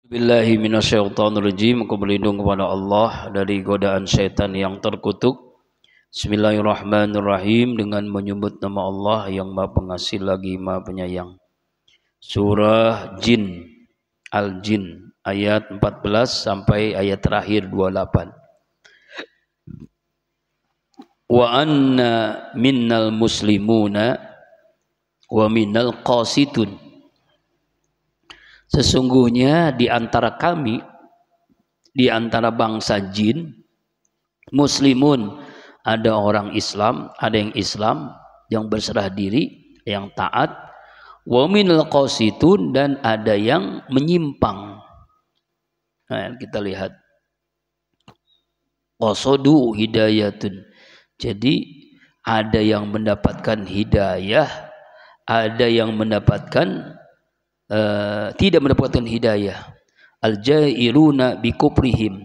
Billahi minasyaitonirrajim. Aku berlindung kepada Allah dari godaan syaitan yang terkutuk. Bismillahirrahmanirrahim. Dengan menyebut nama Allah yang Maha Pengasih lagi Maha Penyayang. Surah Jin, Al-Jin, ayat 14 sampai ayat terakhir 28. Wa anna minnal muslimuna wa minnal qasitun. Sesungguhnya di antara kami, di antara bangsa jin, muslimun, ada orang Islam, ada yang Islam, yang berserah diri, yang taat, wa minal qasitun, dan ada yang menyimpang. Nah, kita lihat. Qasadu hidayatun. Jadi ada yang mendapatkan hidayah, ada yang mendapatkan tidak mendapatkan hidayah. Al-jairuna bikuprihim.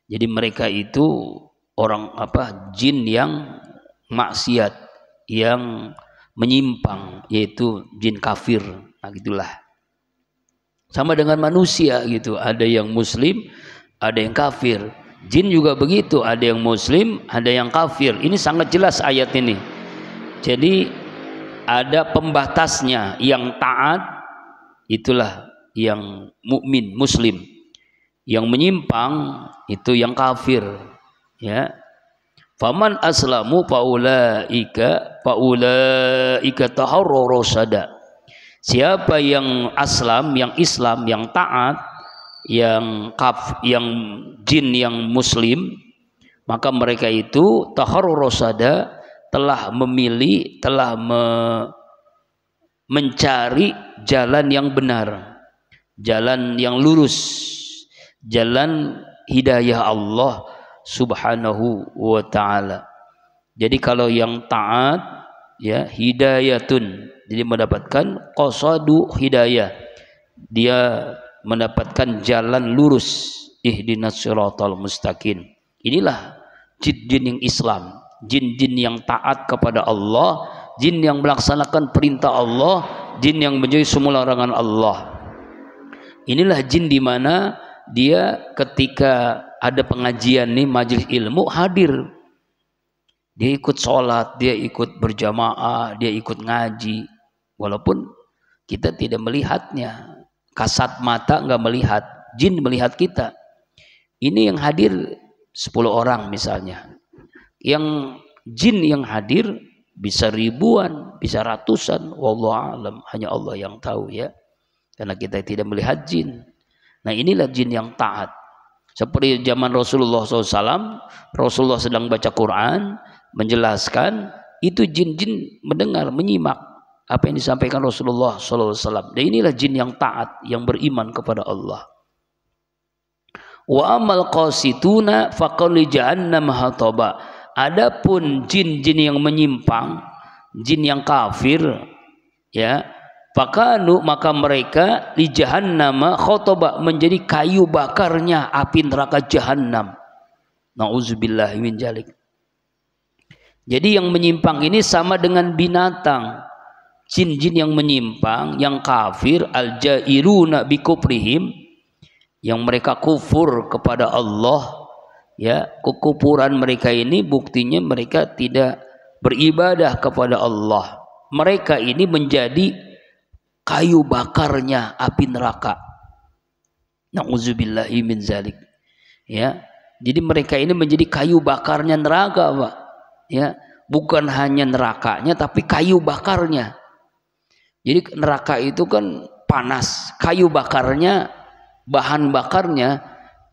Jadi mereka itu orang jin yang maksiat, yang menyimpang, yaitu jin kafir. Nah, gitulah. Sama dengan manusia gitu, ada yang muslim, ada yang kafir. Jin juga begitu, ada yang muslim, ada yang kafir. Ini sangat jelas ayat ini. Jadi ada pembatasnya, yang taat itulah yang mukmin muslim, yang menyimpang itu yang kafir, ya. Faman aslamu faulaika taharraru sada. Siapa yang aslam, yang Islam, yang taat, yang jin yang muslim, maka mereka itu taharraru sada, telah memilih, telah mencari jalan yang benar, jalan yang lurus, jalan hidayah Allah subhanahu wa ta'ala. Jadi kalau yang taat, ya, hidayatun, jadi mendapatkan qasadu hidayah, dia mendapatkan jalan lurus, ihdinas siratal mustaqim. Inilah jin-jin yang Islam, jin-jin yang taat kepada Allah, jin yang melaksanakan perintah Allah, jin yang menjadi semula larangan Allah. Inilah jin di mana dia ketika ada pengajian nih, majelis ilmu, hadir. Dia ikut sholat, dia ikut berjamaah, dia ikut ngaji. Walaupun kita tidak melihatnya, kasat mata nggak melihat, jin melihat kita. Ini yang hadir 10 orang misalnya. Yang jin yang hadir bisa ribuan, bisa ratusan, wallahu alam, hanya Allah yang tahu, ya, karena kita tidak melihat jin. Nah, inilah jin yang taat. Seperti zaman Rasulullah SAW, Rasulullah sedang baca Quran, menjelaskan, itu jin-jin mendengar, menyimak apa yang disampaikan Rasulullah SAW. Dan inilah jin yang taat, yang beriman kepada Allah. Wa amal qasituna faqali jahannam hataba. Adapun jin-jin yang menyimpang, jin yang kafir, ya, fakanu, maka mereka li jahannama khotoba, menjadi kayu bakarnya api neraka jahannam. Nauzubillahi min dzalik. Jadi yang menyimpang ini sama dengan binatang. Jin-jin yang menyimpang, yang kafir, al-jairuna bikuprihim, yang mereka kufur kepada Allah. Ya, kekufuran mereka ini buktinya mereka tidak beribadah kepada Allah. Mereka ini menjadi kayu bakarnya api neraka. Nauzubillahi min dzalik. Ya, jadi mereka ini menjadi kayu bakarnya neraka, Pak. Ya, bukan hanya nerakanya tapi kayu bakarnya. Jadi neraka itu kan panas, kayu bakarnya, bahan bakarnya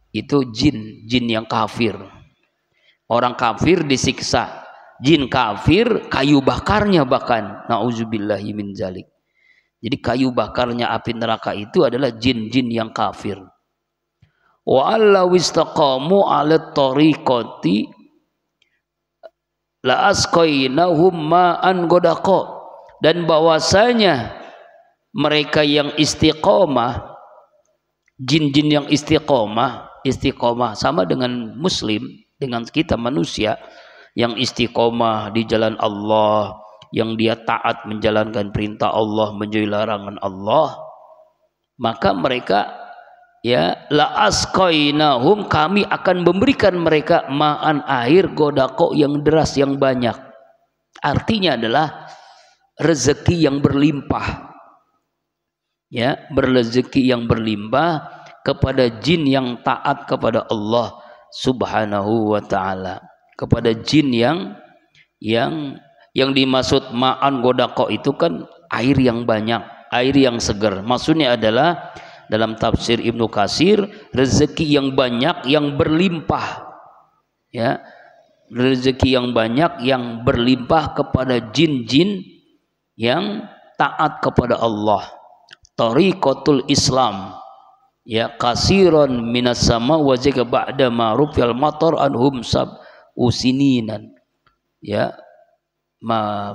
itu jin yang kafir. Orang kafir disiksa, jin kafir kayu bakarnya bahkan, nauzubillahi min dzalik. Jadi kayu bakarnya api neraka itu adalah jin-jin yang kafir. Wa alla wistaqamu 'ala tariqati la asqainahum ma'an ghadaqa. Dan bahwasanya mereka yang istiqomah, jin-jin yang istiqomah sama dengan muslim, dengan kita manusia yang istiqomah di jalan Allah, yang dia taat menjalankan perintah Allah, menjauhi larangan Allah, maka mereka ya, la asqainahum, kami akan memberikan mereka ma'an, air godako yang deras yang banyak. Artinya adalah rezeki yang berlimpah, ya, berrezeki yang berlimpah kepada jin yang taat kepada Allah Subhanahu wa taala, kepada jin yang dimaksud ma'an godako itu kan air yang banyak, air yang segar. Maksudnya adalah dalam tafsir Ibnu Katsir, rezeki yang banyak yang berlimpah, ya, rezeki yang banyak yang berlimpah kepada jin-jin yang taat kepada Allah. Tariqatul Islam, ya, kasiron minas sama wa zaka ba'da ma'ruf al matar anhum sab usininan, ya,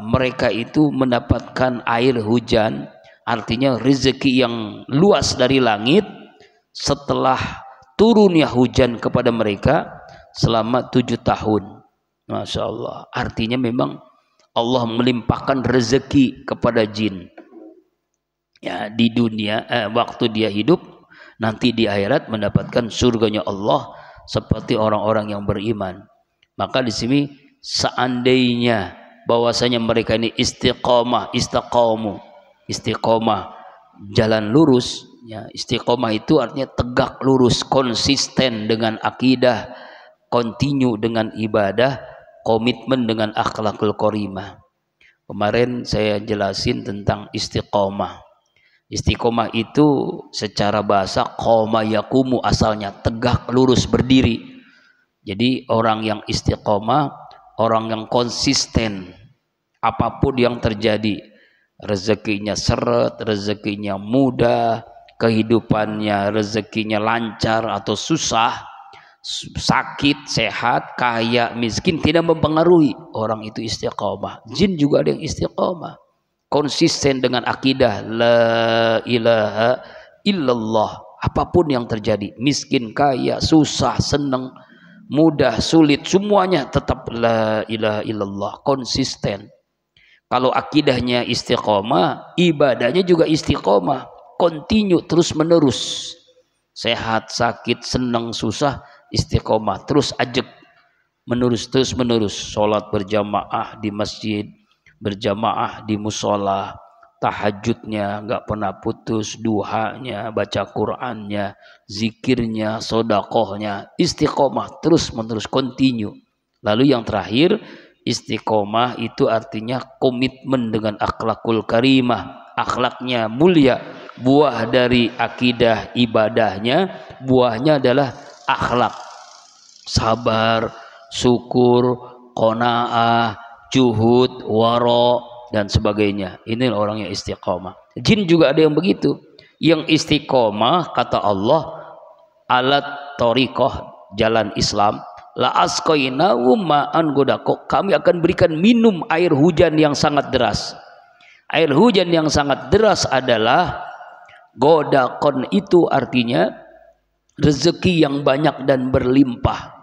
mereka itu mendapatkan air hujan, artinya rezeki yang luas dari langit setelah turunnya hujan kepada mereka selama 7 tahun. Masya Allah, artinya memang Allah melimpahkan rezeki kepada jin, ya, di dunia waktu dia hidup, nanti di akhirat mendapatkan surganya Allah seperti orang-orang yang beriman. Maka di sini seandainya bahwasanya mereka ini istiqomah, istiqomah jalan lurus, ya, istiqomah itu artinya tegak lurus, konsisten dengan akidah, kontinu dengan ibadah, komitmen dengan akhlakul karimah. Kemarin saya jelasin tentang istiqomah. Istiqomah itu secara bahasa qoma yakumu, asalnya tegak lurus berdiri. Jadi orang yang istiqomah, orang yang konsisten apapun yang terjadi, rezekinya seret, rezekinya mudah, kehidupannya rezekinya lancar atau susah, sakit, sehat, kaya, miskin, tidak mempengaruhi. Orang itu istiqomah. Jin juga ada yang istiqomah, konsisten dengan akidah la ilaha illallah. Apapun yang terjadi, miskin, kaya, susah, senang, mudah, sulit, semuanya tetap la ilaha illallah, konsisten. Kalau akidahnya istiqomah, ibadahnya juga istiqomah, kontinu, terus menerus. Sehat, sakit, senang, susah, istiqomah, terus ajak menerus, terus menerus. Sholat berjamaah di masjid, berjamaah di musola, tahajudnya nggak pernah putus, duhanya, baca Qur'annya, zikirnya, sodakohnya, istiqomah, terus menerus, kontinu. Lalu yang terakhir, istiqomah itu artinya komitmen dengan akhlakul karimah, akhlaknya mulia. Buah dari akidah ibadahnya, buahnya adalah akhlak, sabar, syukur, qanaah, juhud, waro, dan sebagainya. Ini orang yang istiqomah. Jin juga ada yang begitu, yang istiqomah, kata Allah, alat thariqah, jalan Islam, la asqainahum ma'an godako, kami akan berikan minum air hujan yang sangat deras. Air hujan yang sangat deras adalah godakon, itu artinya rezeki yang banyak dan berlimpah.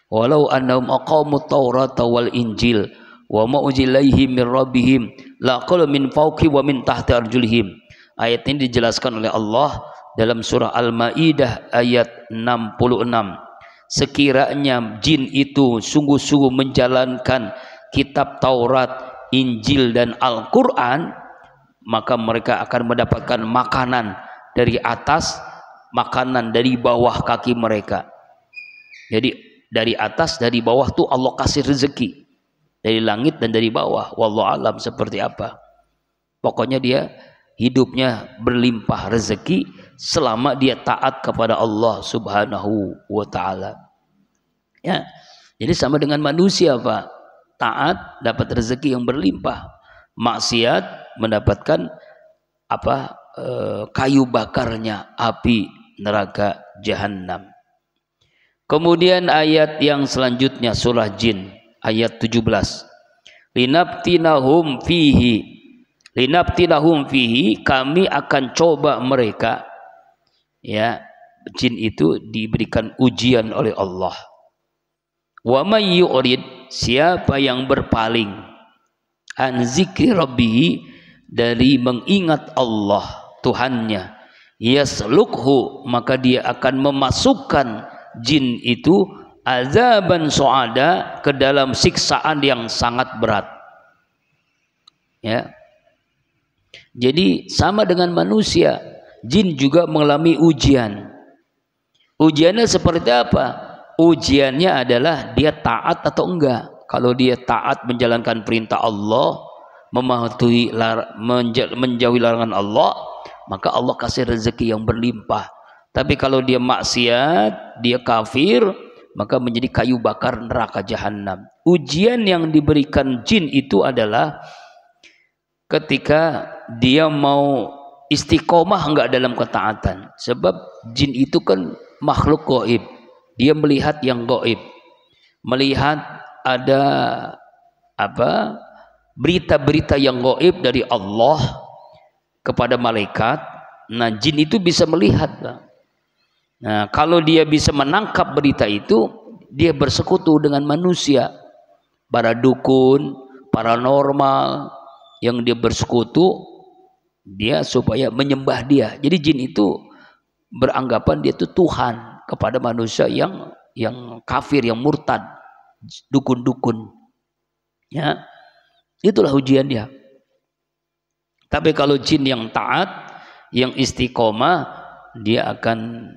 Walau annahum aqamut taurata wal injil wa ma uzilaihim min rabbihim laqala min fawqi wa min tahti arjulihim. Ayat ini dijelaskan oleh Allah dalam surah Al-Maidah ayat 66. Sekiranya jin itu sungguh-sungguh menjalankan kitab Taurat, Injil dan Al-Quran, maka mereka akan mendapatkan makanan dari atas, makanan dari bawah kaki mereka. Jadi dari atas, dari bawah tuh Allah kasih rezeki, dari langit dan dari bawah. Wallahu alam seperti apa. Pokoknya dia hidupnya berlimpah rezeki selama dia taat kepada Allah Subhanahu wa taala. Ya. Jadi sama dengan manusia, Pak. Taat dapat rezeki yang berlimpah, maksiat mendapatkan apa? Kayu bakarnya api neraka jahanam. Kemudian ayat yang selanjutnya surah Jin ayat 17. Linaftinahum fihi, kami akan coba mereka, ya, jin itu diberikan ujian oleh Allah. Wa may yu'rid, siapa yang berpaling, an zikri rabbih, dari mengingat Allah Tuhannya, yaslukhu, maka dia akan memasukkan jin itu azaban su'ada, ke dalam siksaan yang sangat berat. Ya. Jadi sama dengan manusia, jin juga mengalami ujian. Ujiannya seperti apa? Ujiannya adalah dia taat atau enggak. Kalau dia taat menjalankan perintah Allah, menjauhi larangan Allah, maka Allah kasih rezeki yang berlimpah. Tapi kalau dia maksiat, dia kafir, maka menjadi kayu bakar neraka jahanam. Ujian yang diberikan jin itu adalah ketika dia mau istiqomah enggak dalam ketaatan. Sebab jin itu kan makhluk gaib, dia melihat yang gaib, melihat ada berita-berita yang gaib dari Allah kepada malaikat. Nah, jin itu bisa melihat. Nah, kalau dia bisa menangkap berita itu, dia bersekutu dengan manusia, para dukun, paranormal yang dia bersekutu, dia supaya menyembah dia. Jadi jin itu beranggapan dia itu Tuhan kepada manusia yang kafir, yang murtad, dukun-dukun. Ya, itulah ujian dia. Tapi kalau jin yang taat, yang istiqomah, dia akan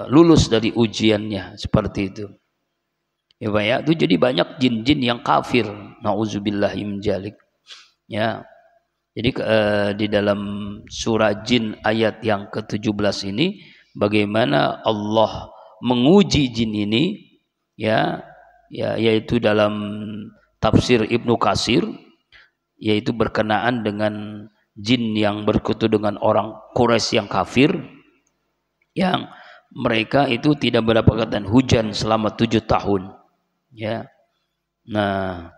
lulus dari ujiannya, seperti itu. Ya, Pak, ya, itu jadi banyak jin-jin yang kafir. Nauzubillahi min dzalik. Ya. Jadi di dalam surah Jin ayat yang ke-17 ini, bagaimana Allah menguji jin ini, yaitu dalam tafsir Ibnu Katsir, yaitu berkenaan dengan jin yang berkutu dengan orang Quraisy yang kafir, yang mereka itu tidak mendapatkan hujan selama 7 tahun. Ya. Nah,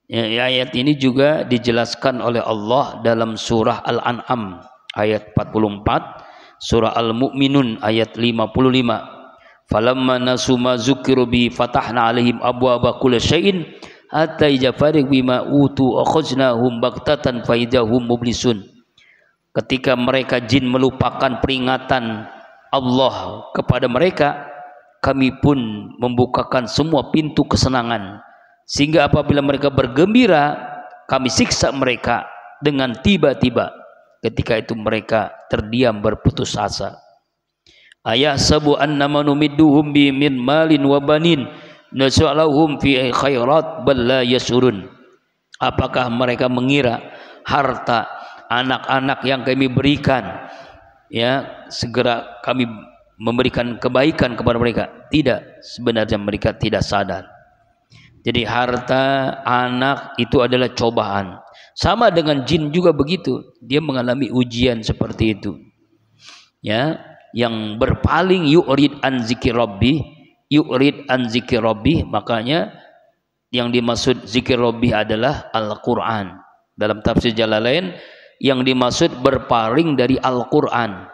ayat ini juga dijelaskan oleh Allah dalam surah Al-An'am ayat 44, surah Al-Mu'minun ayat 55. Falamma nasu ma zukiru bi fatahna alaihim abwaaba kulli syai'in hatta jafarik bima utu akhaznahum baghtatan fa idahum mublisun. Ketika mereka jin melupakan peringatan Allah kepada mereka, kami pun membukakan semua pintu kesenangan, sehingga apabila mereka bergembira, kami siksa mereka dengan tiba-tiba. Ketika itu mereka terdiam berputus asa. Ayahsabu annama numidduhum bi min malin wa banin nas'aluhum fi khairat bal la yasurun. Apakah mereka mengira harta, anak-anak yang kami berikan, ya, segera kami memberikan kebaikan kepada mereka? Tidak, sebenarnya mereka tidak sadar. Jadi harta, anak itu adalah cobaan. Sama dengan jin juga begitu, dia mengalami ujian seperti itu. Ya, yang berpaling yu'rid an zikir rabbi, makanya yang dimaksud zikir rabbi adalah Al-Qur'an. Dalam tafsir Jalalain, yang dimaksud berpaling dari Al-Qur'an.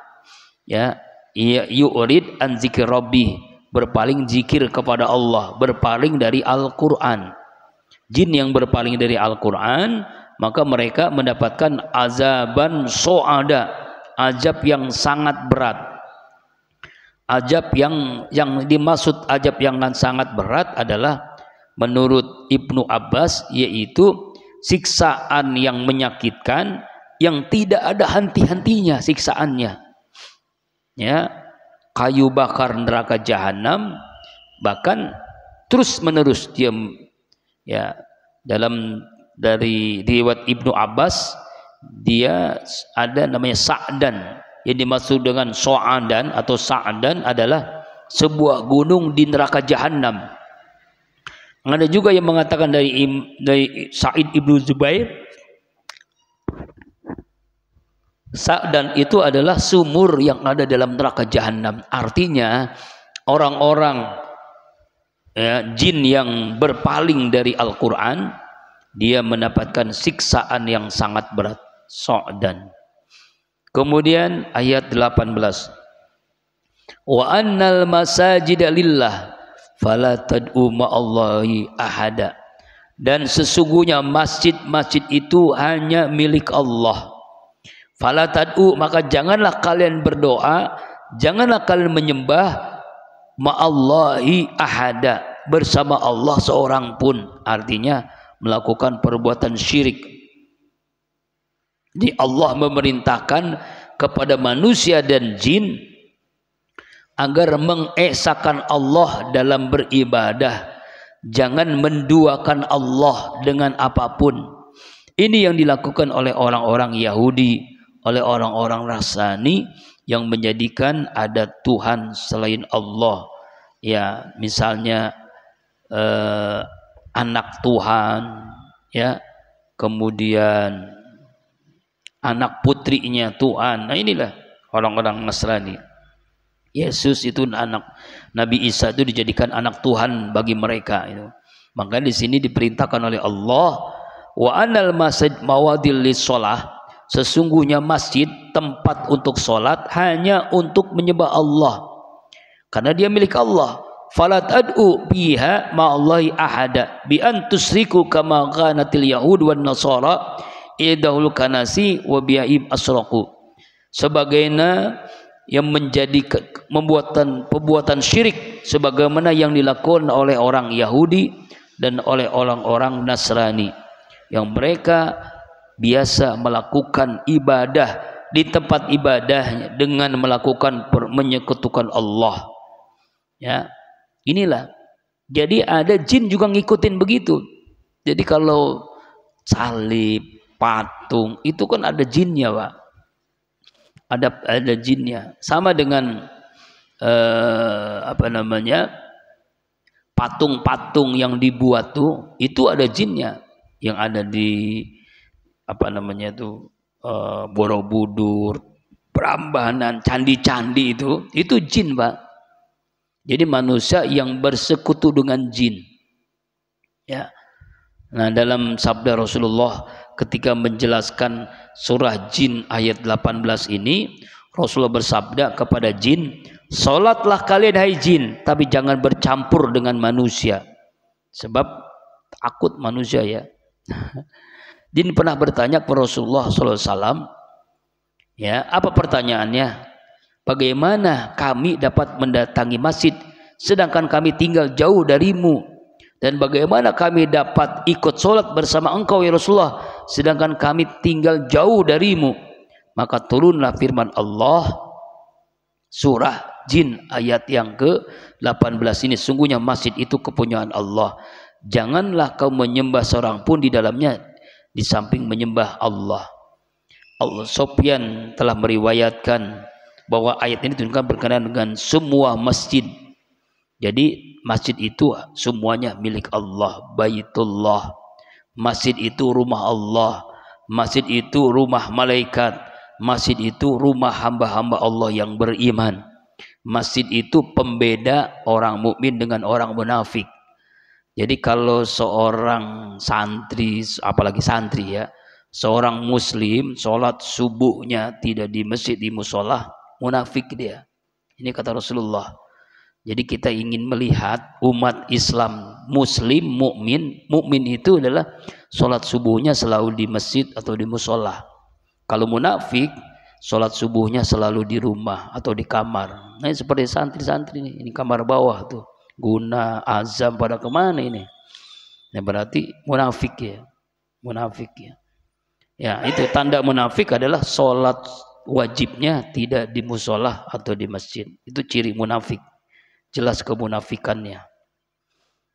Ya, yu'rid an zikir rabbi, berpaling zikir kepada Allah, berpaling dari Al-Qur'an. Jin yang berpaling dari Al-Qur'an, maka mereka mendapatkan azaban su'ada, azab yang sangat berat. Azab yang dimaksud azab yang sangat berat adalah menurut Ibnu Abbas, yaitu siksaan yang menyakitkan, yang tidak ada henti-hentinya siksaannya. Ya, kayu bakar neraka jahanam, bahkan terus menerus dia. Ya, dari riwayat Ibnu Abbas, dia ada namanya Sa'dan, yang dimaksud dengan So'adan atau Sa'dan adalah sebuah gunung di neraka jahanam. Ada juga yang mengatakan dari Sa'id ibnu Zubair, Sa'dan itu adalah sumur yang ada dalam neraka jahanam. Artinya orang-orang, ya, jin yang berpaling dari Al-Quran, dia mendapatkan siksaan yang sangat berat. Sa'dan. Kemudian ayat 18, wa annal masajida lillah fala tad'u ma'allahi ahada, dan sesungguhnya masjid-masjid itu hanya milik Allah, Fala tad'u, maka janganlah kalian berdoa, janganlah kalian menyembah ma'allahi ahada, bersama Allah seorang pun. Artinya melakukan perbuatan syirik. Jadi Allah memerintahkan kepada manusia dan jin agar mengesahkan Allah dalam beribadah. Jangan menduakan Allah dengan apapun. Ini yang dilakukan oleh orang-orang Yahudi, oleh orang-orang Nasrani yang menjadikan ada Tuhan selain Allah. Ya, misalnya anak Tuhan, ya, kemudian anak putrinya Tuhan. Nah, inilah orang-orang Nasrani. Yesus itu anak, Nabi Isa itu dijadikan anak Tuhan bagi mereka itu. Maka di sini diperintahkan oleh Allah, wa anal masjid mawadil lis-shalah, sesungguhnya masjid tempat untuk salat hanya untuk menyembah Allah. Karena dia milik Allah. Falat ad'u biha ma'allahi ahada bi an tusriku kama qanatil yahud wan nasara idahul kanasi wa bi'im asraku. Sebagaimana yang menjadi perbuatan syirik sebagaimana yang dilakukan oleh orang Yahudi dan oleh orang-orang Nasrani, yang mereka biasa melakukan ibadah di tempat ibadahnya dengan melakukan menyekutukan Allah. Ya, inilah. Jadi ada jin juga ngikutin begitu. Jadi kalau salib, patung itu kan ada jinnya, Pak. Ada jinnya. Sama dengan patung-patung yang dibuat tuh itu ada jinnya, yang ada di Borobudur, Prambanan, candi-candi itu jin, Pak. Jadi manusia yang bersekutu dengan jin. Ya. Nah, dalam sabda Rasulullah ketika menjelaskan surah Jin ayat 18 ini, Rasulullah bersabda kepada jin, "Salatlah kalian hai jin, tapi jangan bercampur dengan manusia." Sebab takut manusia, ya. Jin pernah bertanya kepada Rasulullah SAW, ya, apa pertanyaannya? Bagaimana kami dapat mendatangi masjid sedangkan kami tinggal jauh darimu? Dan bagaimana kami dapat ikut sholat bersama engkau ya Rasulullah sedangkan kami tinggal jauh darimu? Maka turunlah firman Allah surah Jin ayat yang ke-18 ini, sungguhnya masjid itu kepunyaan Allah. Janganlah kau menyembah seorang pun di dalamnya di samping menyembah Allah. Allah Sufyan telah meriwayatkan bahwa ayat ini tunjukkan berkenaan dengan semua masjid. Jadi masjid itu semuanya milik Allah, Baitullah. Masjid itu rumah Allah, masjid itu rumah malaikat, masjid itu rumah hamba-hamba Allah yang beriman. Masjid itu pembeda orang mukmin dengan orang munafik. Jadi kalau seorang santri, apalagi santri, ya, seorang muslim sholat subuhnya tidak di masjid, di musola, munafik dia. Ini kata Rasulullah. Jadi kita ingin melihat umat Islam muslim mukmin itu adalah sholat subuhnya selalu di masjid atau di musola. Kalau munafik sholat subuhnya selalu di rumah atau di kamar. Nah, seperti santri-santri ini kamar bawah tuh, guna azam pada kemana ini? Nah, berarti munafik, ya, munafik, ya. Ya, itu tanda munafik adalah sholat wajibnya tidak di musola atau di masjid. Itu ciri munafik. Jelas kemunafikannya.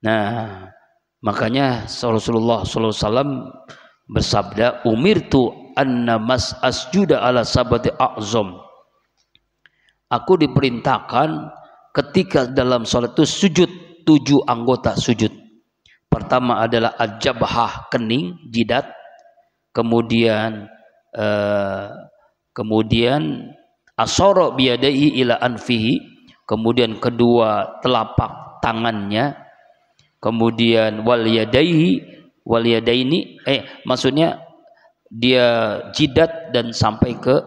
Nah, makanya Rasulullah SAW bersabda, umirtu anna mas asjuda ala sabati a'zam. Aku diperintahkan ketika dalam sholat itu sujud 7 anggota sujud. Pertama adalah al-jabhah, kening, jidat. Kemudian asara biyadaihi ila anfihi. Kemudian kedua telapak tangannya, kemudian wal yadaini, maksudnya dia jidat dan sampai ke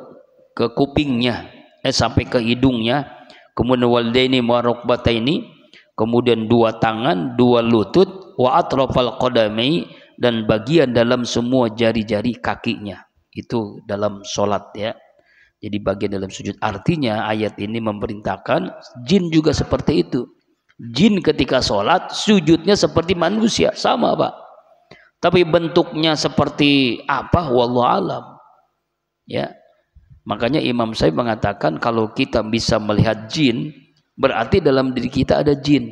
kupingnya, sampai ke hidungnya, kemudian walidaini wa rukbataini, kemudian 2 tangan, 2 lutut, wa atrafal qadamai, dan bagian dalam semua jari-jari kakinya. Itu dalam sholat ya. Jadi bagian dalam sujud. Artinya ayat ini memerintahkan jin juga seperti itu. Jin ketika sholat sujudnya seperti manusia, sama Pak. Tapi bentuknya seperti apa? Wallahu alam. Ya. Makanya Imam Syafi'i mengatakan kalau kita bisa melihat jin, berarti dalam diri kita ada jin.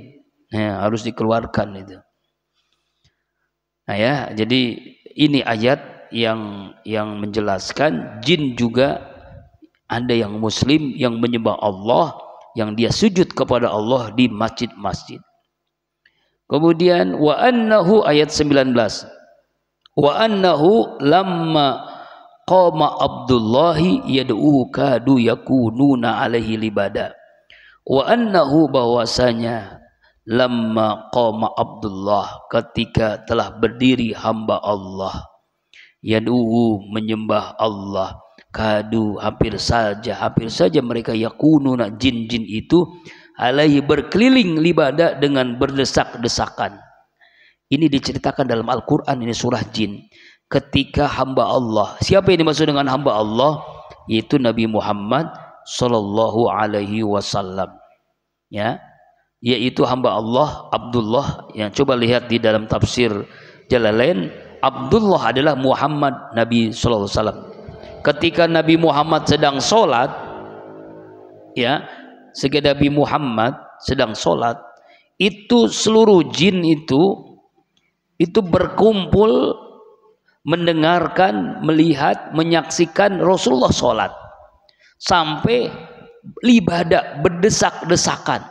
Nah, harus dikeluarkan itu. Nah ya, jadi ini ayat yang menjelaskan jin juga ada yang muslim yang menyembah Allah, yang dia sujud kepada Allah di masjid-masjid. Kemudian wa annahu ayat 19. Wa annahu lamma qama Abdullahi yad'u kadu yakununa alaihi libada. Wa annahu bahwasanya lamma qama Abdullah ketika telah berdiri hamba Allah yad'u menyembah Allah kadu hampir saja mereka yakununa jin-jin itu alaihi berkeliling libada dengan berdesak-desakan. Ini diceritakan dalam Al-Quran, ini surah jin. Ketika hamba Allah, siapa yang dimaksud dengan hamba Allah? Yaitu Nabi Muhammad sallallahu alaihi wasallam. Ya, yaitu hamba Allah Abdullah. Yang coba lihat di dalam tafsir Jalalain, Abdullah adalah Muhammad Nabi sallallahu alaihi wasallam. Ketika Nabi Muhammad sedang sholat, ya, ketika Nabi Muhammad sedang sholat, itu seluruh jin itu berkumpul mendengarkan, melihat, menyaksikan Rasulullah sholat sampai ibadah berdesak-desakan.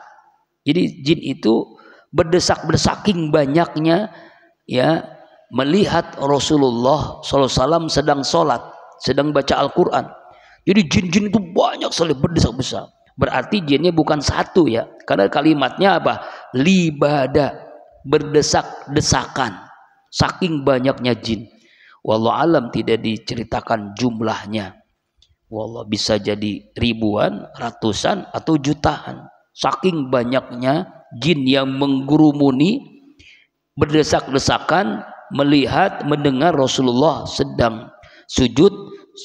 Jadi jin itu berdesak-desaking banyaknya ya melihat Rasulullah SAW sedang sholat, sedang baca Al-Quran. Jadi jin-jin itu banyak sekali berdesak-desak. Berarti jinnya bukan satu ya, karena kalimatnya apa? Libada, berdesak-desakan, saking banyaknya jin. Wallahu alam tidak diceritakan jumlahnya. Wallah bisa jadi ribuan, ratusan atau jutaan. Saking banyaknya jin yang menggurumuni, berdesak-desakan, melihat, mendengar Rasulullah sedang sujud,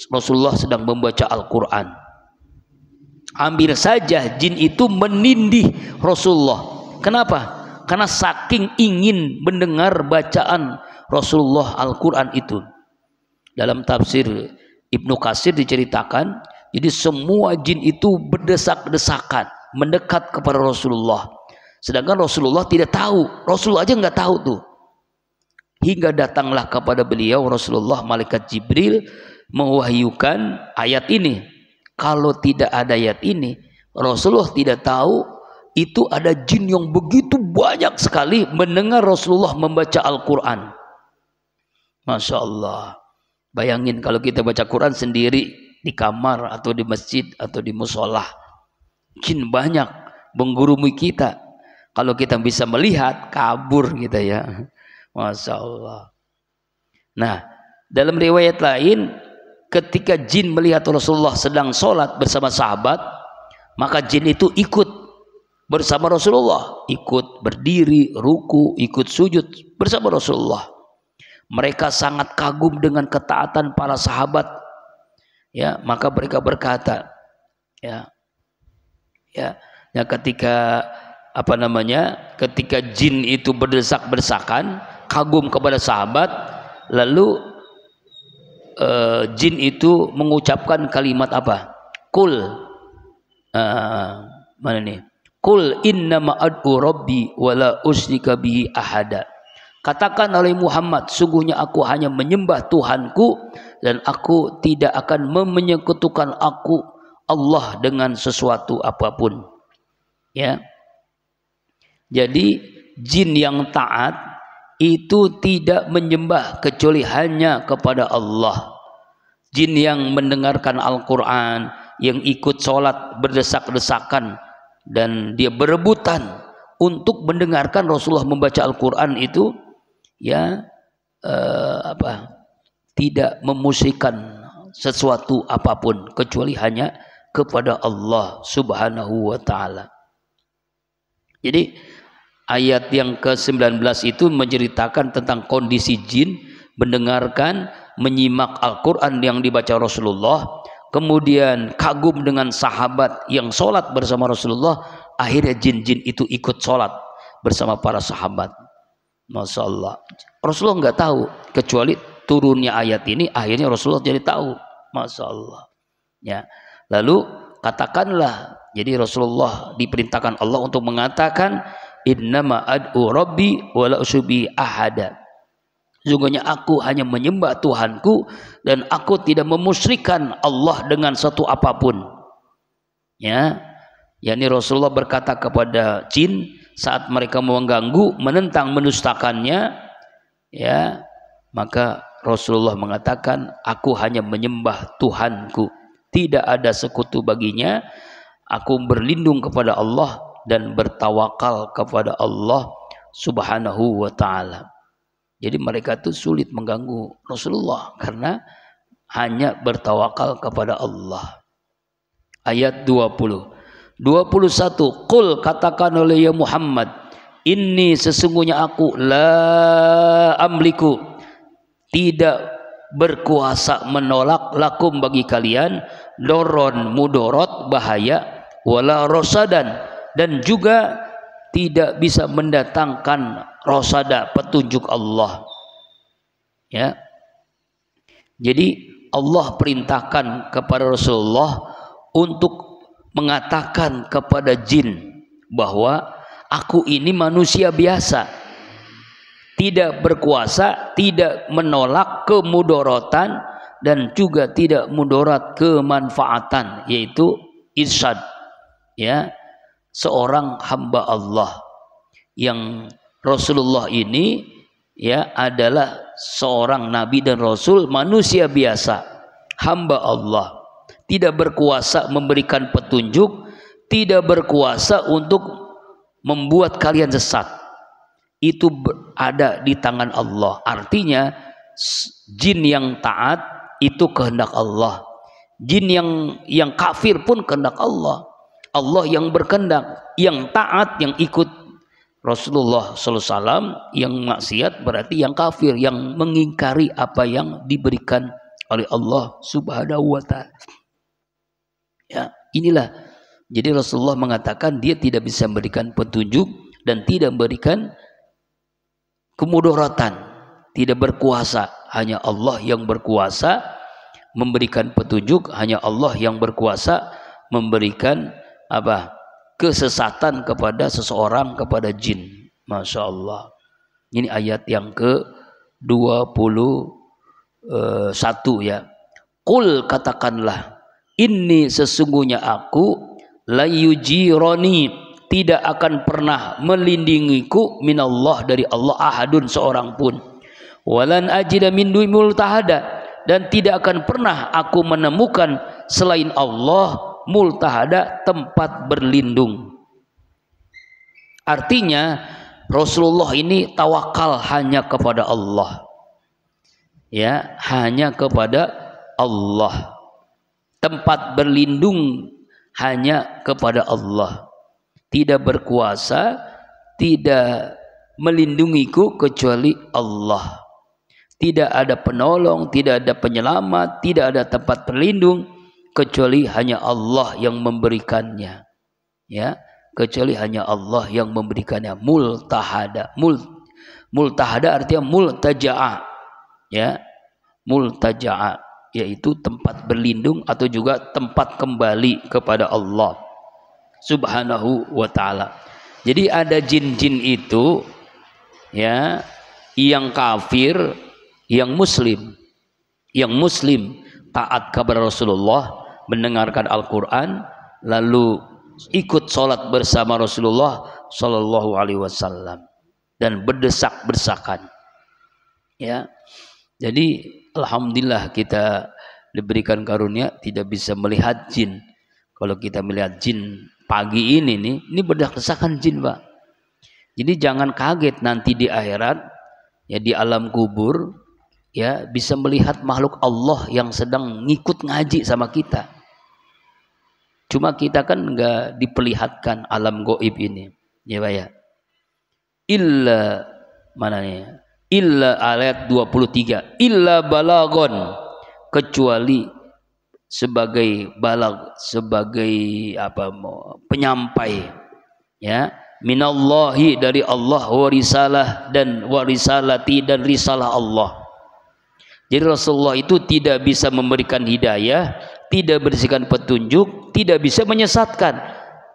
Rasulullah sedang membaca Al-Quran. Hampir saja jin itu menindih Rasulullah. Kenapa? Karena saking ingin mendengar bacaan Rasulullah Al-Quran itu. Dalam tafsir Ibnu Katsir diceritakan, jadi semua jin itu berdesak-desakan mendekat kepada Rasulullah. Sedangkan Rasulullah tidak tahu, Rasulullah aja nggak tahu tuh. Hingga datanglah kepada beliau Rasulullah malaikat Jibril mewahyukan ayat ini. Kalau tidak ada ayat ini, Rasulullah tidak tahu itu ada jin yang begitu banyak sekali mendengar Rasulullah membaca Al-Quran. Masya Allah. Bayangin kalau kita baca Quran sendiri di kamar atau di masjid atau di musola, jin banyak menggurumi kita. Kalau kita bisa melihat, kabur kita ya. Masya Allah. Nah, dalam riwayat lain, ketika jin melihat Rasulullah sedang sholat bersama sahabat, maka jin itu ikut bersama Rasulullah, ikut berdiri, ruku, ikut sujud bersama Rasulullah. Mereka sangat kagum dengan ketaatan para sahabat, ya, maka mereka berkata, ya ketika ketika jin itu berdesak-desakan, kagum kepada sahabat, lalu jin itu mengucapkan kalimat apa? Kul, mana nih? Kul innama ad'u rabbi wala usyrika bihi ahada. Katakan oleh Muhammad, sungguhnya aku hanya menyembah Tuhanku dan aku tidak akan menyekutukan aku Allah dengan sesuatu apapun. Ya. Jadi jin yang taat itu tidak menyembah kecuali hanya kepada Allah. Jin yang mendengarkan Al-Quran, yang ikut sholat berdesak-desakan dan dia berebutan untuk mendengarkan Rasulullah membaca Al-Quran itu, ya tidak memusyrikan sesuatu apapun kecuali hanya kepada Allah Subhanahu wa ta'ala. Jadi ayat yang ke-19 itu menceritakan tentang kondisi jin mendengarkan menyimak Al-Quran yang dibaca Rasulullah, kemudian kagum dengan sahabat yang sholat bersama Rasulullah, akhirnya jin-jin itu ikut sholat bersama para sahabat. Masya Allah. Rasulullah nggak tahu, kecuali turunnya ayat ini akhirnya Rasulullah jadi tahu. Masya Allah. Ya. Lalu katakanlah, jadi Rasulullah diperintahkan Allah untuk mengatakan, innama ad'u rabbi wa la usybi ahada. Sesungguhnya aku hanya menyembah Tuhanku dan aku tidak memusyrikkan Allah dengan satu apapun. Ya, yakni Rasulullah berkata kepada jin saat mereka mengganggu, menentang, mendustakannya, ya, maka Rasulullah mengatakan, aku hanya menyembah Tuhanku, tidak ada sekutu baginya, aku berlindung kepada Allah dan bertawakal kepada Allah Subhanahu wa ta'ala. Jadi mereka itu sulit mengganggu Rasulullah karena hanya bertawakal kepada Allah. Ayat 20. 21. Qul, katakan oleh ya Muhammad, inni sesungguhnya aku la amliku, tidak berkuasa menolak lakum bagi kalian, doron mudorot bahaya, wala rosadan, dan juga tidak bisa mendatangkan rosada petunjuk Allah. Ya. Jadi Allah perintahkan kepada Rasulullah untuk mengatakan kepada jin bahwa aku ini manusia biasa, tidak berkuasa, tidak menolak kemudorotan dan juga tidak mudarat kemanfaatan, yaitu irsyad. Ya, seorang hamba Allah yang Rasulullah ini ya adalah seorang nabi dan rasul, manusia biasa, hamba Allah, tidak berkuasa memberikan petunjuk, tidak berkuasa untuk membuat kalian sesat. Itu ada di tangan Allah. Artinya jin yang taat itu kehendak Allah, jin yang kafir pun kehendak Allah. Allah yang berkehendak, yang taat, yang ikut Rasulullah SAW, yang maksiat berarti yang kafir, yang mengingkari apa yang diberikan oleh Allah Subhanahu wa ta'ala. Ya, inilah. Jadi Rasulullah mengatakan dia tidak bisa memberikan petunjuk dan tidak memberikan kemudaratan, tidak berkuasa, hanya Allah yang berkuasa memberikan petunjuk, hanya Allah yang berkuasa memberikan apa? Kesesatan kepada seseorang, kepada jin. Masya Allah. Ini ayat yang ke-21 ya. Qul, katakanlah, inni sesungguhnya aku la yujironi, tidak akan pernah melindungiku minallah, dari Allah, ahadun, seorang pun, walan ajida min duni multahada, dan tidak akan pernah aku menemukan selain Allah multahada, tempat berlindung. Artinya Rasulullah ini tawakal hanya kepada Allah, ya, hanya kepada Allah, tempat berlindung hanya kepada Allah, tidak berkuasa, tidak melindungiku kecuali Allah, tidak ada penolong, tidak ada penyelamat, tidak ada tempat berlindung kecuali hanya Allah yang memberikannya, ya, kecuali hanya Allah yang memberikannya. Multahada, multahada artinya multaja'a, ya, multaja'a, yaitu tempat berlindung atau juga tempat kembali kepada Allah Subhanahu wa ta'ala. Jadi ada jin-jin itu, ya, yang kafir, yang muslim taat kepada Rasulullah, mendengarkan Al-Quran, lalu ikut sholat bersama Rasulullah Sallallahu Alaihi Wasallam dan berdesak-desakan. Ya, jadi alhamdulillah kita diberikan karunia tidak bisa melihat jin. Kalau kita melihat jin pagi ini nih, ini berdesak-desakan jin, Pak. Jadi jangan kaget nanti di akhirat, ya, di alam kubur, ya, bisa melihat makhluk Allah yang sedang ngikut ngaji sama kita. Cuma kita kan nggak diperlihatkan alam gaib ini, ya Pak ya. Illa mana nih? illa ayat 23 illa balagon, kecuali sebagai balag, sebagai penyampai, ya, minallahi, dari Allah, wa risalah, dan wa risalati, dan risalah Allah. Jadi Rasulullah itu tidak bisa memberikan hidayah, tidak berikan petunjuk, tidak bisa menyesatkan.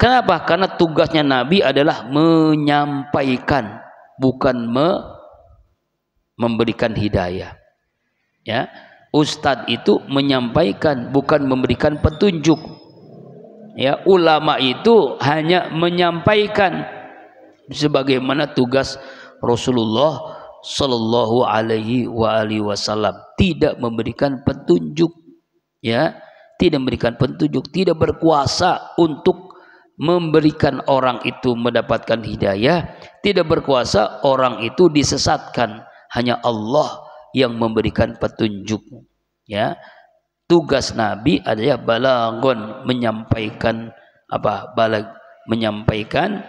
Kenapa? Karena tugasnya Nabi adalah menyampaikan, bukan memberikan hidayah. Ya, Ustadz itu menyampaikan, bukan memberikan petunjuk. Ya, ulama itu hanya menyampaikan, sebagaimana tugas Rasulullah Sallallahu Alaihi Wasallam, tidak memberikan petunjuk. Ya, tidak memberikan petunjuk, tidak berkuasa untuk memberikan orang itu mendapatkan hidayah, tidak berkuasa orang itu disesatkan. Hanya Allah yang memberikan petunjuk. Ya, tugas Nabi adalah balagon, menyampaikan menyampaikan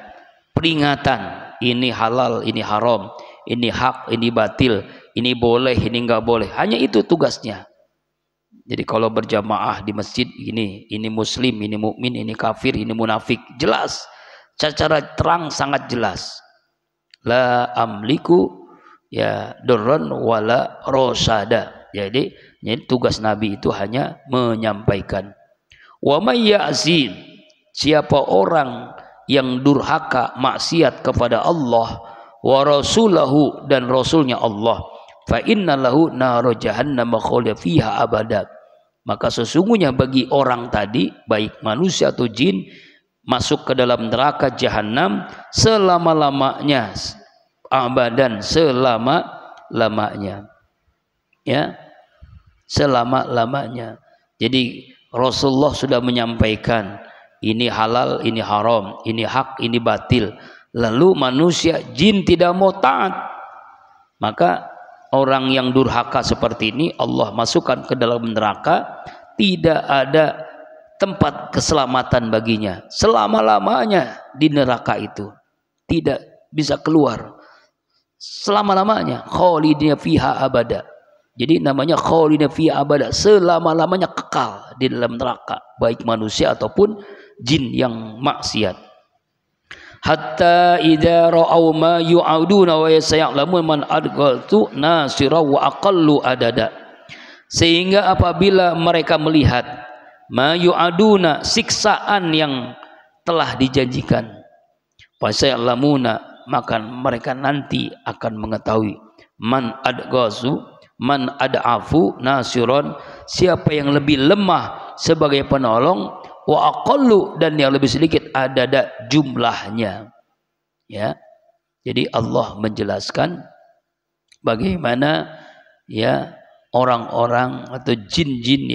peringatan, ini halal, ini haram, ini hak, ini batil, ini boleh, ini enggak boleh. Hanya itu tugasnya. Jadi kalau berjamaah di masjid, ini muslim, ini mukmin, ini kafir, ini munafik, jelas, secara terang sangat jelas. La amliku ya durran wala rosada. Jadi tugas Nabi itu hanya menyampaikan. Wa may ya'si, siapa orang yang durhaka, maksiat kepada Allah wa rasulahu, dan rasulnya Allah, fa innalahu nar jahannam khalida fiha abada, maka sesungguhnya bagi orang tadi, baik manusia atau jin, masuk ke dalam neraka jahanam selama-lamanya, abadan, selama-lamanya. Ya, selama-lamanya. Jadi Rasulullah sudah menyampaikan, ini halal, ini haram, ini hak, ini batil. Lalu manusia, jin tidak mau taat, maka orang yang durhaka seperti ini Allah masukkan ke dalam neraka, tidak ada tempat keselamatan baginya selama-lamanya di neraka itu, tidak bisa keluar selama-lamanya, khalidina fiha abada. Jadi namanya khalidina fiha abada, selama-lamanya kekal di dalam neraka, baik manusia ataupun jin yang maksiat. Hatta idza ra'aw ma yu'aduna wa yasayalamun man adghaltu nasira wa aqallu adada, sehingga apabila mereka melihat ma yu'aduna, siksaan yang telah dijanjikan, fasayalamuna, maka mereka nanti akan mengetahui, man adghazu, man ad'afu nasiron, siapa yang lebih lemah sebagai penolong, wa aqallu, dan yang lebih sedikit adada jumlahnya. Ya, jadi Allah menjelaskan bagaimana ya orang-orang atau jin-jin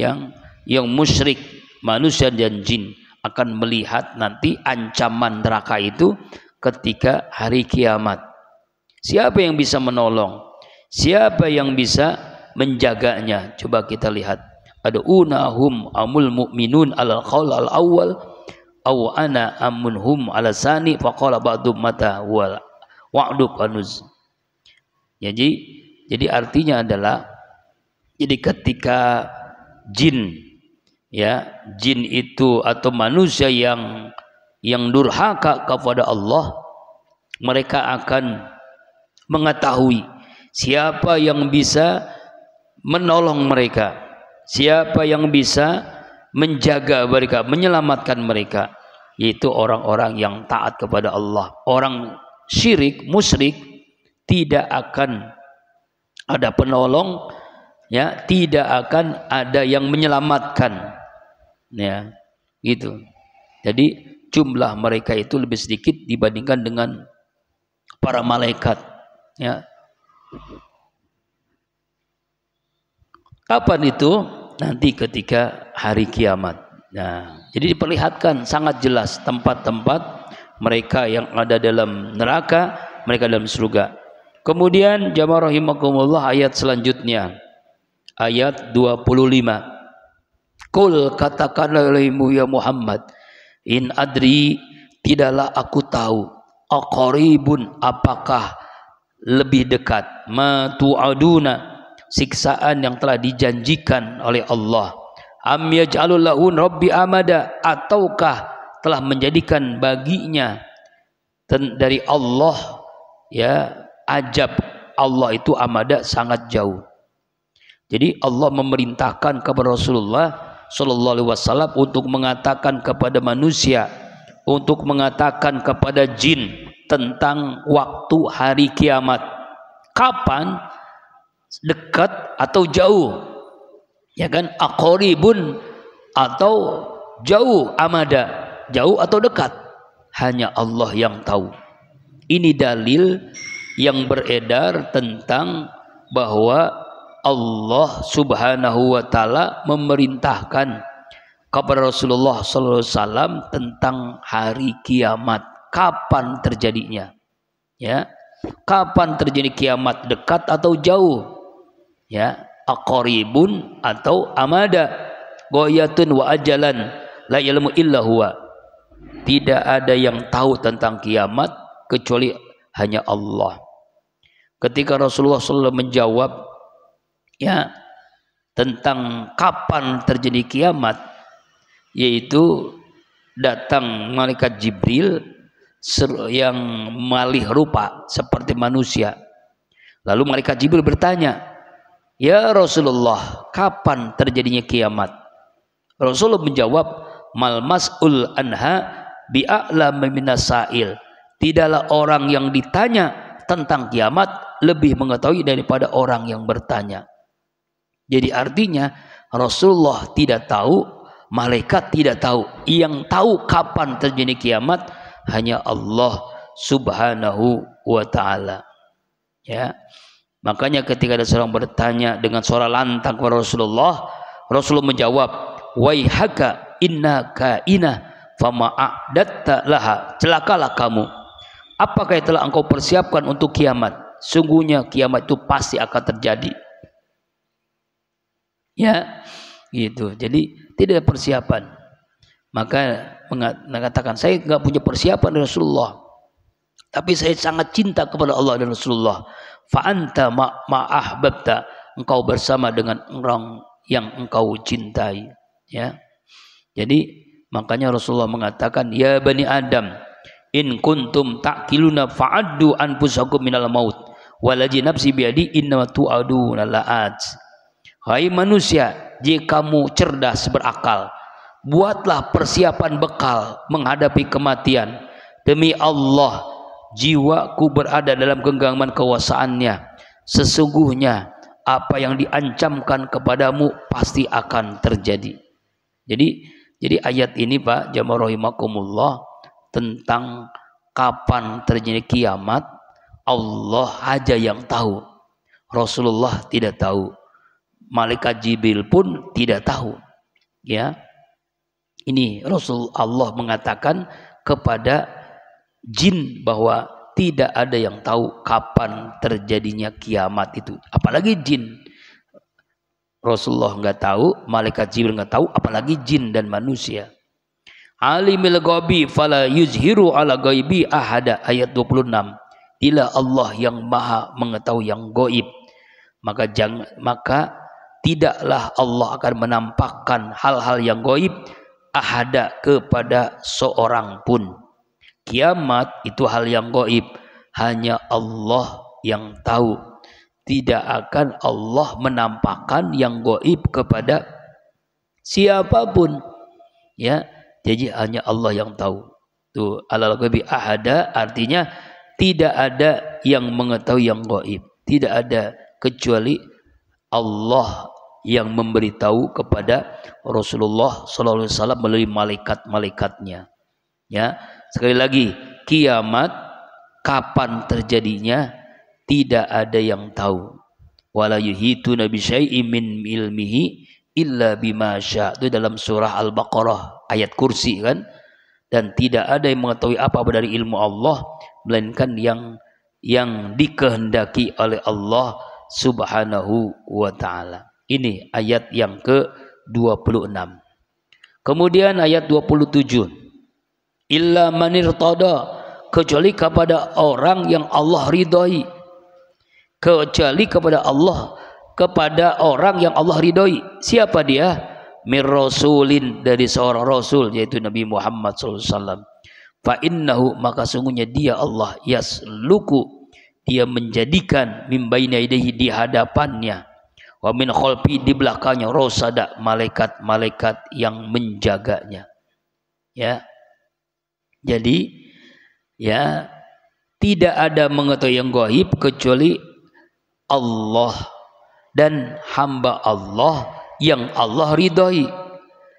yang musyrik, manusia dan jin, akan melihat nanti ancaman neraka itu ketika hari kiamat. Siapa yang bisa menolong? Siapa yang bisa menjaganya? Coba kita lihat. Ad'unahum amul mu'minun alal qaul al awal aw ana amunhum ala sani faqala ba'dum mata wal wa'du anuz. Jadi artinya adalah, jadi ketika jin, ya, jin itu atau manusia yang durhaka kepada Allah, mereka akan mengetahui siapa yang bisa menolong mereka, siapa yang bisa menjaga mereka, menyelamatkan mereka, yaitu orang-orang yang taat kepada Allah. Orang syirik, musyrik, tidak akan ada penolong, ya, tidak akan ada yang menyelamatkan, ya, gitu. Jadi jumlah mereka itu lebih sedikit dibandingkan dengan para malaikat, ya. Kapan itu? Nanti ketika hari kiamat. Nah, jadi diperlihatkan sangat jelas tempat-tempat mereka yang ada dalam neraka, mereka dalam surga. Kemudian jamaah rahimakumullah, ayat selanjutnya, ayat 25. Qul, katakanlah olehmu ya Muhammad, in adri, tidaklah aku tahu, aqaribun, apakah lebih dekat. Ma tu'aduna, siksaan yang telah dijanjikan oleh Allah. Am yaj'alul lahu rabbi amada, ataukah telah menjadikan baginya dari Allah ya ajab. Allah itu amada, sangat jauh. Jadi Allah memerintahkan kepada Rasulullah sallallahu alaihi wasallam untuk mengatakan kepada manusia, untuk mengatakan kepada jin tentang waktu hari kiamat. Kapan? Dekat atau jauh? Ya kan? Aqribun atau jauh? Amada, jauh atau dekat? Hanya Allah yang tahu. Ini dalil yang beredar tentang bahwa Allah subhanahu wa ta'ala memerintahkan kepada Rasulullah sallallahu alaihi wasallam tentang hari kiamat. Kapan terjadinya? Ya, kapan terjadi kiamat, dekat atau jauh? Ya, aqribun atau amada, ghayatun wa ajalan, la ilmu illa huwa. Tidak ada yang tahu tentang kiamat kecuali hanya Allah. Ketika Rasulullah SAW menjawab ya tentang kapan terjadi kiamat, yaitu datang malaikat Jibril yang malih rupa seperti manusia. Lalu malaikat Jibril bertanya, "Ya Rasulullah, kapan terjadinya kiamat?" Rasulullah menjawab, "Mal mas'ul anha bi'a'lam minas sa'il." Tidaklah orang yang ditanya tentang kiamat lebih mengetahui daripada orang yang bertanya. Jadi artinya Rasulullah tidak tahu, malaikat tidak tahu. Yang tahu kapan terjadi kiamat hanya Allah subhanahu wa ta'ala. Ya, makanya ketika ada seorang bertanya dengan suara lantang kepada Rasulullah, Rasulullah menjawab, "Waihaka innaka inah fama a'datta laha." Celakalah kamu, apakah yang telah engkau persiapkan untuk kiamat? Sungguhnya kiamat itu pasti akan terjadi. Ya, gitu. Jadi tidak ada persiapan. Maka mengatakan, saya nggak punya persiapan dari Rasulullah, tapi saya sangat cinta kepada Allah dan Rasulullah. Fa anta ma'ahbabta, engkau bersama dengan orang yang engkau cintai. Ya, jadi makanya Rasulullah mengatakan, "Ya bani Adam, in kuntum ta'qiluna fa'addu anfusakum minal maut, walaji nafsi biadi inna tu'aduna la'at." Hai manusia, jika kamu cerdas berakal, buatlah persiapan bekal menghadapi kematian. Demi Allah, jiwaku berada dalam genggaman kekuasaannya. Sesungguhnya apa yang diancamkan kepadamu pasti akan terjadi. Jadi ayat ini Pak jamaah rahimakumullah, tentang kapan terjadi kiamat Allah aja yang tahu. Rasulullah tidak tahu, malaikat Jibril pun tidak tahu. Ya, ini Rasulullah mengatakan kepada jin bahwa tidak ada yang tahu kapan terjadinya kiamat itu, apalagi jin. Rasulullah nggak tahu, malaikat Jibril nggak tahu, apalagi jin dan manusia. Alimil ghaibi fala yuzhiru ala ghaibi ahada, ayat 26. Ila Allah yang maha mengetahui yang gaib, maka tidaklah Allah akan menampakkan hal-hal yang gaib ahada kepada seorang pun. Kiamat itu hal yang gaib, hanya Allah yang tahu. Tidak akan Allah menampakkan yang gaib kepada siapapun. Ya, jadi hanya Allah yang tahu. Tuh, alal ghaibi ahada artinya tidak ada yang mengetahui yang gaib. Tidak ada kecuali Allah yang memberitahu kepada Rasulullah sallallahu alaihi wasallam melalui malaikat-malaikatnya. Ya, sekali lagi, kiamat kapan terjadinya tidak ada yang tahu. Wala yuhituna bi syai'in min ilmihi illa bima syaa. Itu dalam surah Al-Baqarah ayat kursi kan. Dan tidak ada yang mengetahui apa-apa dari ilmu Allah melainkan yang dikehendaki oleh Allah subhanahu wa ta'ala. Ini ayat yang ke-26. Kemudian ayat 27. Illa manirtada, kecuali kepada orang yang Allah ridhai. kecuali kepada Allah, kepada orang yang Allah ridhoi. Siapa dia? Mir rasulin, dari seorang rasul, yaitu Nabi Muhammad SAW. Fa innahu, maka sungguhnya dia Allah, yasluku, dia menjadikan min baina yadayhi, di hadapannya, wa min khalfi, di belakangnya, rosada, malaikat-malaikat yang menjaganya. Ya, jadi ya, tidak ada mengetahui yang gaib kecuali Allah dan hamba Allah yang Allah ridhoi.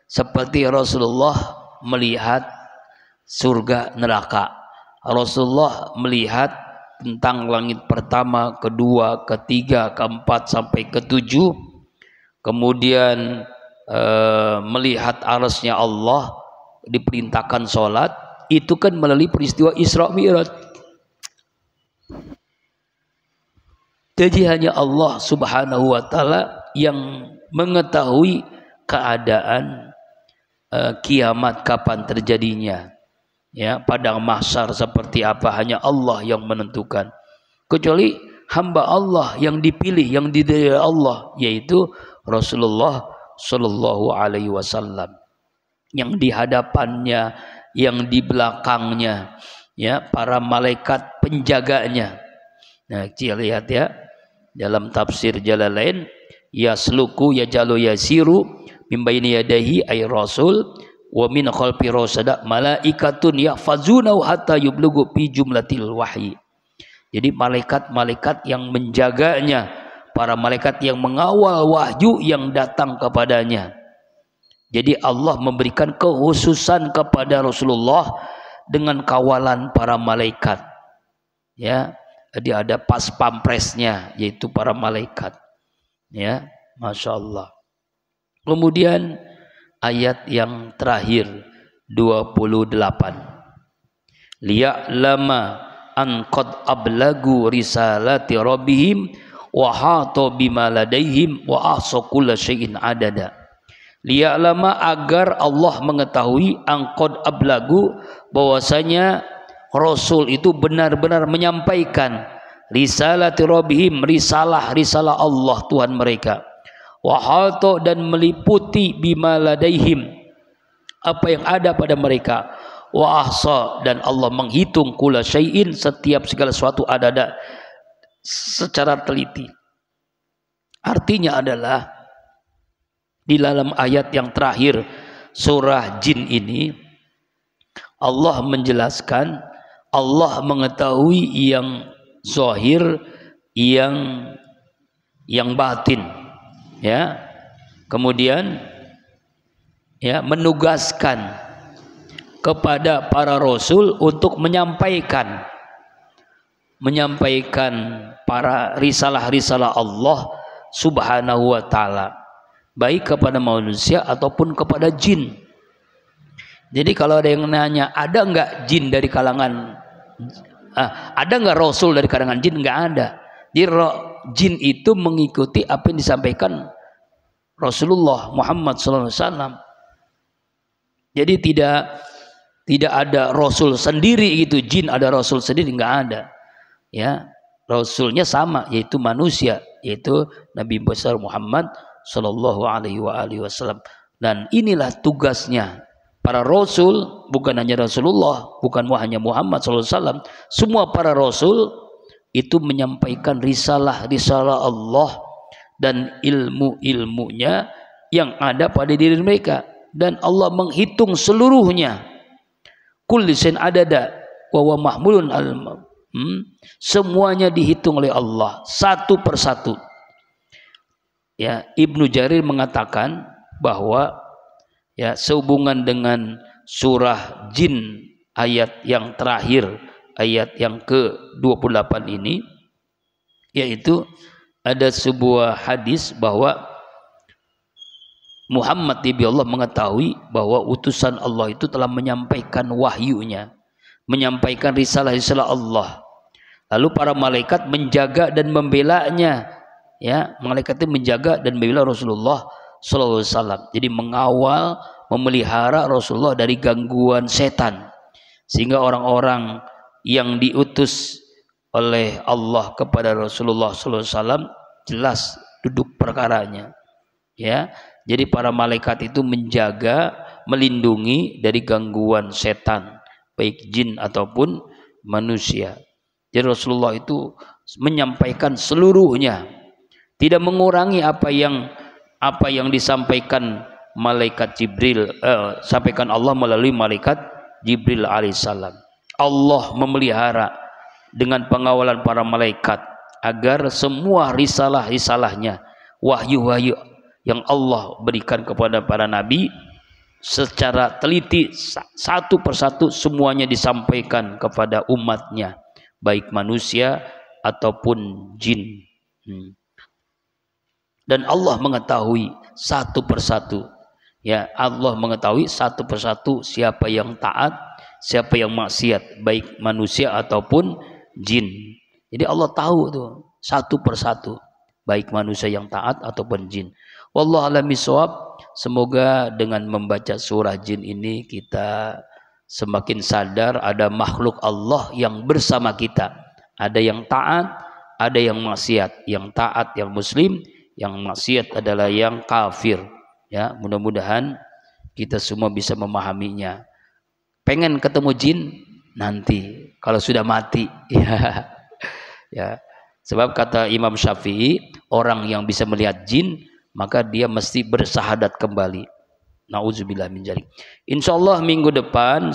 Seperti Rasulullah melihat surga neraka, Rasulullah melihat tentang langit pertama, kedua, ketiga, keempat sampai ketujuh, kemudian melihat arasnya Allah, diperintahkan sholat, itu kan melalui peristiwa Isra Mi'raj. Jadi hanya Allah Subhanahu wa Ta'ala yang mengetahui keadaan kiamat kapan terjadinya, ya, padang mahsyar seperti apa, hanya Allah yang menentukan. Kecuali hamba Allah yang dipilih, yang didilai Allah, yaitu Rasulullah Shallallahu Alaihi Wasallam, yang di hadapannya, yang di belakangnya, ya, para malaikat penjaganya. Nah, kita lihat ya, dalam tafsir Jalalain, yasluku yajalu yasiru min baini yadayhi ay rasul wa min khalfi rasada malaikatun yahfazuna hatta yublugu fi jumlatil wahyi. Jadi malaikat-malaikat yang menjaganya, para malaikat yang mengawal wahyu yang datang kepadanya. Jadi Allah memberikan kekhususan kepada Rasulullah dengan kawalan para malaikat. Ya, jadi ada pas pampresnya, yaitu para malaikat. Ya, Masya Allah. Kemudian ayat yang terakhir 28. Liya'lama an qad ablagu risalati rabbihim wa hata bima ladaihim wa ahsa kulla syai'in adada. Liya'lama, agar Allah mengetahui, an qad ablagu, bahwasanya Rasul itu benar-benar menyampaikan risalati rabbihim, risalah Allah Tuhan mereka, wa hata, dan meliputi bima ladaihim, apa yang ada pada mereka, wa ahsa, dan Allah menghitung kula syai'in, setiap segala sesuatu ada secara teliti. Artinya adalah di dalam ayat yang terakhir surah Jin ini, Allah menjelaskan, Allah mengetahui yang zahir, yang batin, ya. Kemudian ya, menugaskan kepada para rasul untuk menyampaikan para risalah-risalah Allah Subhanahu wa Ta'ala, baik kepada manusia ataupun kepada jin. Jadi kalau ada yang nanya, ada enggak jin dari kalangan, ada enggak rasul dari kalangan jin? Enggak ada. Jadi jin itu mengikuti apa yang disampaikan Rasulullah Muhammad SAW. Jadi tidak ada rasul sendiri gitu, jin ada rasul sendiri, enggak ada. Ya, rasulnya sama, yaitu manusia, yaitu Nabi besar Muhammad Sallallahu Alaihi Wasallam. Dan inilah tugasnya para rasul, bukan hanya Rasulullah, bukan hanya Muhammad Sallallahu Alaihi Wasallam. Semua para rasul itu menyampaikan risalah Allah dan ilmu-ilmunya yang ada pada diri mereka, dan Allah menghitung seluruhnya. Kulli syai'in adada wa huwa mahmulun al semuanya dihitung oleh Allah satu persatu. Ya, Ibnu Jarir mengatakan bahwa ya, sehubungan dengan surah Jin ayat yang terakhir, ayat yang ke-28 ini, yaitu ada sebuah hadis bahwa Muhammad Nabi Allah mengetahui bahwa utusan Allah itu telah menyampaikan wahyunya, menyampaikan risalah-risalah Allah. Lalu para malaikat menjaga dan membelanya. Ya, malaikat itu menjaga dan membela Rasulullah Sallallahu Alaihi Wasallam. Jadi mengawal, memelihara Rasulullah dari gangguan setan, sehingga orang-orang yang diutus oleh Allah kepada Rasulullah SAW, jelas duduk perkaranya. Ya, jadi para malaikat itu menjaga, melindungi dari gangguan setan, baik jin ataupun manusia. Jadi Rasulullah itu menyampaikan seluruhnya, tidak mengurangi apa yang disampaikan malaikat Jibril, sampaikan Allah melalui malaikat Jibril alaihissalam. Allah memelihara dengan pengawalan para malaikat agar semua risalah-risalahnya, wahyu-wahyu yang Allah berikan kepada para nabi secara teliti satu persatu semuanya disampaikan kepada umatnya, baik manusia ataupun jin. Dan Allah mengetahui satu persatu, ya, Allah mengetahui satu persatu siapa yang taat, siapa yang maksiat, baik manusia ataupun jin. Jadi Allah tahu tuh satu persatu, baik manusia yang taat ataupun jin. Wallahu a'lam bishawab. Semoga dengan membaca surah jin ini kita semakin sadar ada makhluk Allah yang bersama kita. Ada yang taat, ada yang maksiat. Yang taat yang muslim, yang maksiat adalah yang kafir. Ya, mudah-mudahan kita semua bisa memahaminya. Pengen ketemu jin nanti kalau sudah mati. Ya. Sebab kata Imam Syafi'i, orang yang bisa melihat jin maka dia mesti bersahadat kembali. Nauzubillah min dzalik. Insyaallah minggu depan